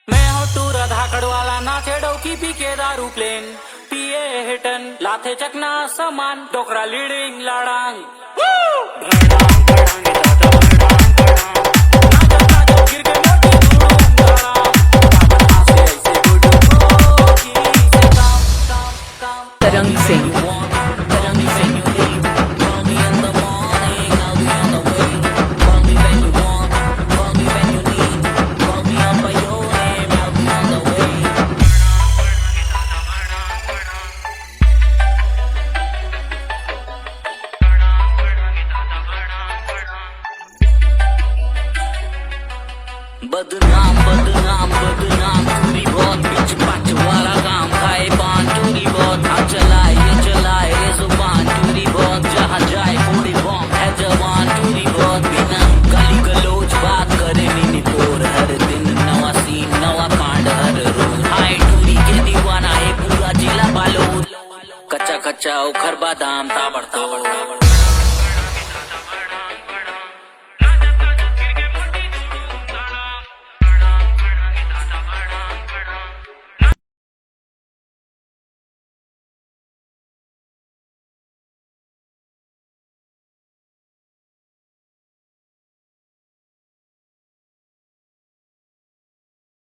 मैं हूँ टूरा धाकड़ वाला, नाचे डौकी पी के दारू प्लेन, पिए हिटन लाथे चकना सामान, डोकरा लीडिंग लाडांग तरंग सिंह बदनाम बदनाम बदनाम पूरी बहुत पिच पच वाला काम, खाए पान चोरी बहुत, हाथ चलाए ये चलाए रे जुबान चोरी बहुत, जहाँ जाए पूरी बॉम्ब है जवान चोरी बहुत, बिना गाली गलोच बात करे नहीं तोर, हर दिन नवा सीन नवा कांड हर रोज, हाय टूरी के दीवाना है पूरा जिला बालोद, कच्चा कच्चा उखर बादाम ताबड़ ताबड़।